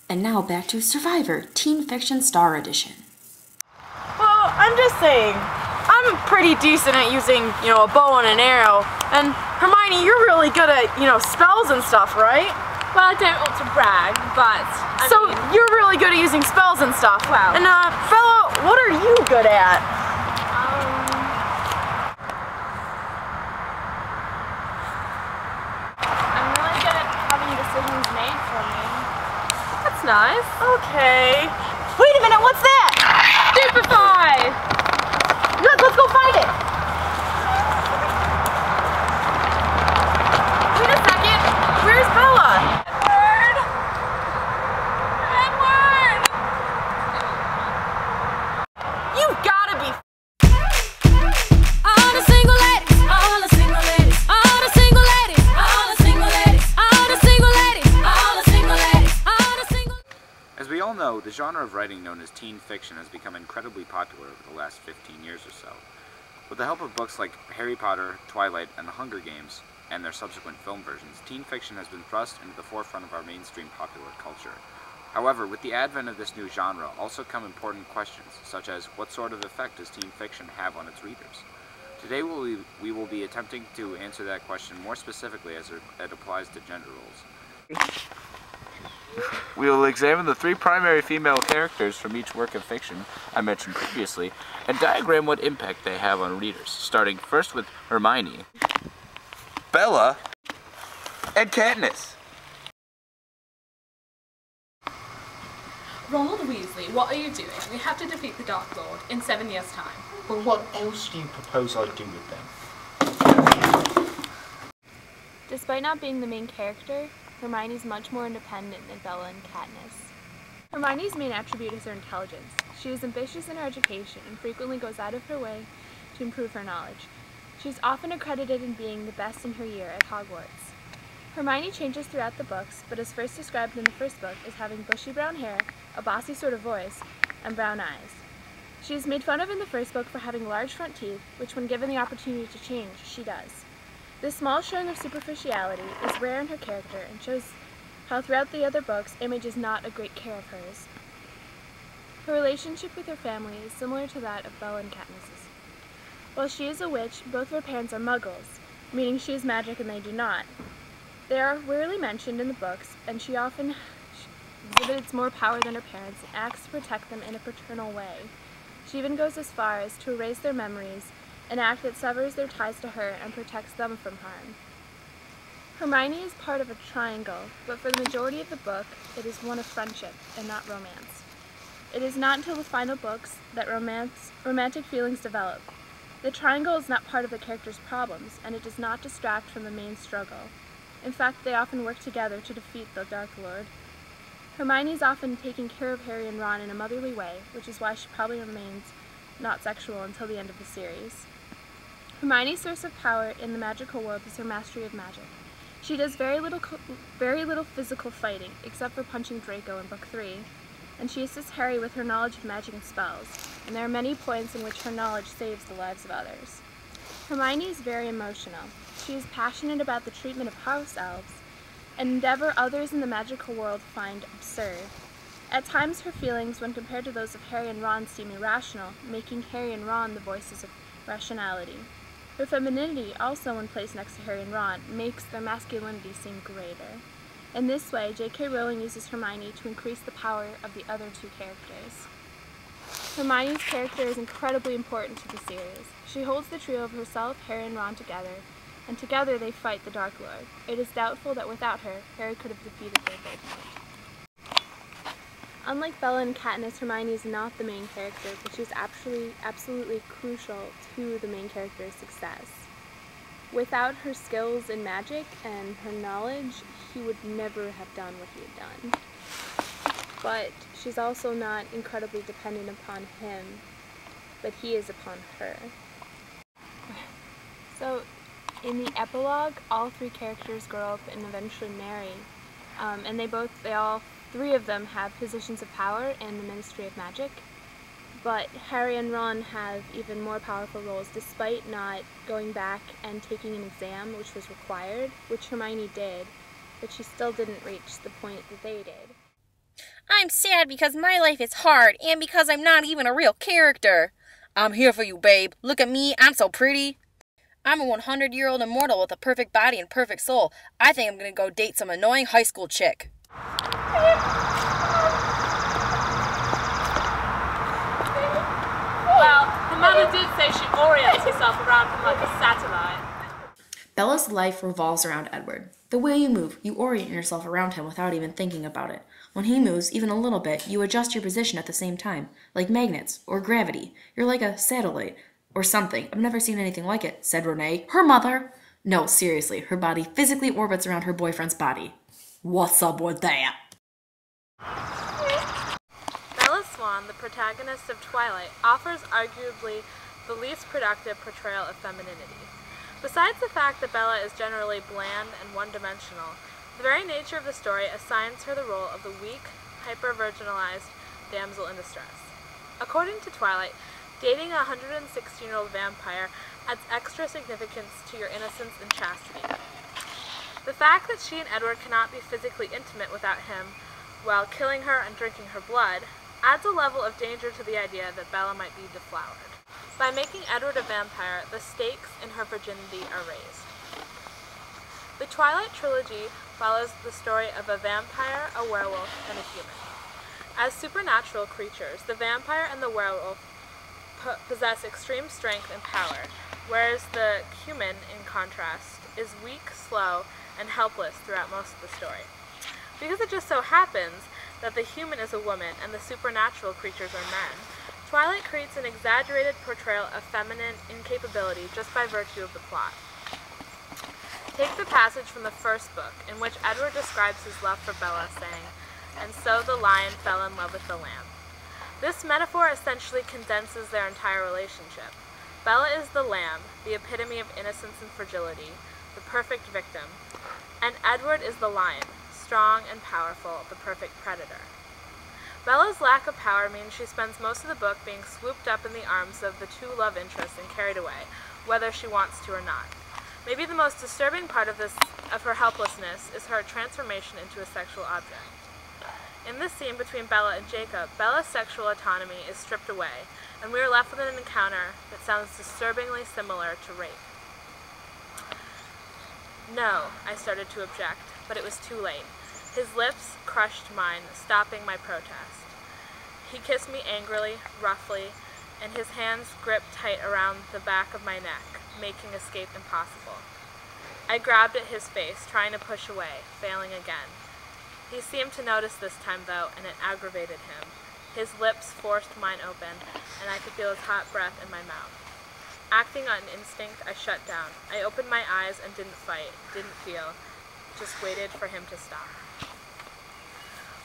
And now back to Survivor, Teen Fiction Star Edition. Well, I'm just saying, I'm pretty decent at using, a bow and an arrow. And Hermione, you're really good at, spells and stuff, right? Well, I don't want to brag, but I mean, you're really good at using spells and stuff. Wow. And fella, what are you good at? I'm really good at having decisions made for me. That's nice. Okay. Wait a minute, what's that? Stupefy! Let's go find it. Wait a second. Where's Bella? Edward! You've gotta be. All the single ladies, all the single ladies, all the single ladies, all the single ladies, all the single ladies, all the single ladies, all the single. As we all know, the genre of writing known as teen fiction has become incredibly popular over the last 15 years or so. With the help of books like Harry Potter, Twilight, and The Hunger Games, and their subsequent film versions, teen fiction has been thrust into the forefront of our mainstream popular culture. However, with the advent of this new genre also come important questions, such as what sort of effect does teen fiction have on its readers? Today we will be attempting to answer that question more specifically as it applies to gender roles. We will examine the three primary female characters from each work of fiction I mentioned previously, and diagram what impact they have on readers, starting first with Hermione, Bella, and Katniss. Ronald Weasley, what are you doing? We have to defeat the Dark Lord in 7 years' time. Well, what else do you propose I do with them? Despite not being the main character, Hermione's much more independent than Bella and Katniss. Hermione's main attribute is her intelligence. She is ambitious in her education and frequently goes out of her way to improve her knowledge. She is often accredited in being the best in her year at Hogwarts. Hermione changes throughout the books, but is first described in the first book as having bushy brown hair, a bossy sort of voice, and brown eyes. She is made fun of in the first book for having large front teeth, which when given the opportunity to change, she does. This small showing of superficiality is rare in her character and shows how throughout the other books, Image is not a great care of hers. Her relationship with her family is similar to that of Bella and Katniss's. While she is a witch, both of her parents are muggles, meaning she is magic and they do not. They are rarely mentioned in the books, and she often exhibits more power than her parents and acts to protect them in a paternal way. She even goes as far as to erase their memories, an act that severs their ties to her and protects them from harm. Hermione is part of a triangle, but for the majority of the book, it is one of friendship and not romance. It is not until the final books that romantic feelings develop. The triangle is not part of the character's problems, and it does not distract from the main struggle. In fact, they often work together to defeat the Dark Lord. Hermione is often taking care of Harry and Ron in a motherly way, which is why she probably remains not sexual until the end of the series. Hermione's source of power in the magical world is her mastery of magic. She does very little physical fighting, except for punching Draco in Book 3, and she assists Harry with her knowledge of magic and spells, and there are many points in which her knowledge saves the lives of others. Hermione is very emotional. She is passionate about the treatment of house elves, an endeavor others in the magical world find absurd. At times her feelings, when compared to those of Harry and Ron, seem irrational, making Harry and Ron the voices of rationality. Her femininity, also when placed next to Harry and Ron, makes their masculinity seem greater. In this way, J.K. Rowling uses Hermione to increase the power of the other two characters. Hermione's character is incredibly important to the series. She holds the trio of herself, Harry, and Ron together, and together they fight the Dark Lord. It is doubtful that without her, Harry could have defeated Voldemort. Unlike Bella and Katniss, Hermione is not the main character, but she is absolutely crucial to the main character's success. Without her skills in magic and her knowledge, he would never have done what he had done. But she's also not incredibly dependent upon him, but he is upon her. So, in the epilogue, all three characters grow up and eventually marry, and all three of them have positions of power in the Ministry of Magic, but Harry and Ron have even more powerful roles despite not going back and taking an exam, which was required, which Hermione did, but she still didn't reach the point that they did. I'm sad because my life is hard and because I'm not even a real character. I'm here for you, babe. Look at me. I'm so pretty. I'm a 100-year-old immortal with a perfect body and perfect soul. I think I'm gonna go date some annoying high school chick. Well, her mother did say she orients herself around him like a satellite. Bella's life revolves around Edward. The way you move, you orient yourself around him without even thinking about it. When he moves, even a little bit, you adjust your position at the same time, like magnets or gravity. You're like a satellite or something. I've never seen anything like it, said Renee, her mother. No, seriously, her body physically orbits around her boyfriend's body. What's up with that? Bella Swan, the protagonist of Twilight, offers arguably the least productive portrayal of femininity. Besides the fact that Bella is generally bland and one-dimensional, the very nature of the story assigns her the role of the weak, hyper-virginalized damsel in distress. According to Twilight, dating a 116-year-old vampire adds extra significance to your innocence and chastity. The fact that she and Edward cannot be physically intimate without him while killing her and drinking her blood adds a level of danger to the idea that Bella might be deflowered. By making Edward a vampire, the stakes in her virginity are raised. The Twilight trilogy follows the story of a vampire, a werewolf, and a human. As supernatural creatures, the vampire and the werewolf possess extreme strength and power, whereas the human, in contrast, is weak, slow, and helpless throughout most of the story. Because it just so happens that the human is a woman and the supernatural creatures are men, Twilight creates an exaggerated portrayal of feminine incapability just by virtue of the plot. Take the passage from the first book, in which Edward describes his love for Bella, saying, "And so the lion fell in love with the lamb." This metaphor essentially condenses their entire relationship. Bella is the lamb, the epitome of innocence and fragility, the perfect victim, and Edward is the lion, strong and powerful, the perfect predator. Bella's lack of power means she spends most of the book being swooped up in the arms of the two love interests and carried away, whether she wants to or not. Maybe the most disturbing part of her helplessness is her transformation into a sexual object. In this scene between Bella and Jacob, Bella's sexual autonomy is stripped away, and we are left with an encounter that sounds disturbingly similar to rape. "No," I started to object, but it was too late. His lips crushed mine, stopping my protest. He kissed me angrily, roughly, and his hands gripped tight around the back of my neck, making escape impossible. I grabbed at his face, trying to push away, failing again. He seemed to notice this time, though, and it aggravated him. His lips forced mine open, and I could feel his hot breath in my mouth. Acting on instinct, I shut down. I opened my eyes and didn't fight, didn't feel, just waited for him to stop.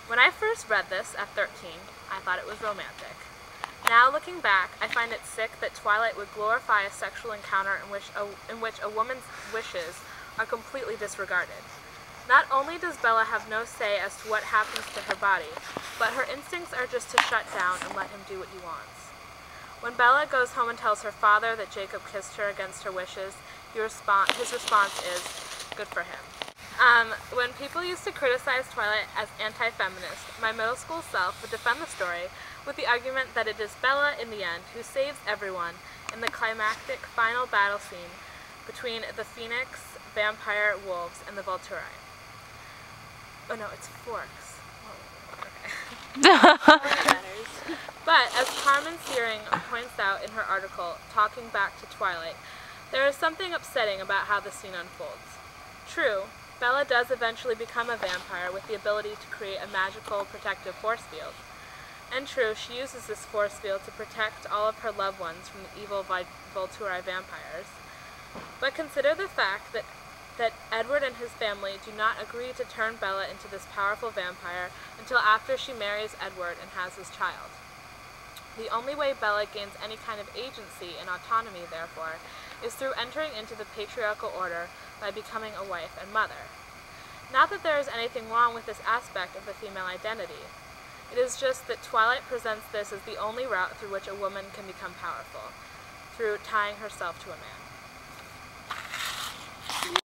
When I first read this at 13, I thought it was romantic. Now, looking back, I find it sick that Twilight would glorify a sexual encounter in which a woman's wishes are completely disregarded. Not only does Bella have no say as to what happens to her body, but her instincts are just to shut down and let him do what he wants. When Bella goes home and tells her father that Jacob kissed her against her wishes, his response is, "Good for him." When people used to criticize Twilight as anti-feminist, my middle school self would defend the story with the argument that it is Bella, in the end, who saves everyone in the climactic final battle scene between the Phoenix, vampire wolves, and the Volturi. Oh no, it's Forks. Oh, okay. But, as Carmen Searing points out in her article, Talking Back to Twilight, there is something upsetting about how the scene unfolds. True, Bella does eventually become a vampire with the ability to create a magical protective force field. And true, she uses this force field to protect all of her loved ones from the evil Volturi vampires. But consider the fact that Edward and his family do not agree to turn Bella into this powerful vampire until after she marries Edward and has his child. The only way Bella gains any kind of agency and autonomy, therefore, is through entering into the patriarchal order by becoming a wife and mother. Not that there is anything wrong with this aspect of the female identity. It is just that Twilight presents this as the only route through which a woman can become powerful, through tying herself to a man.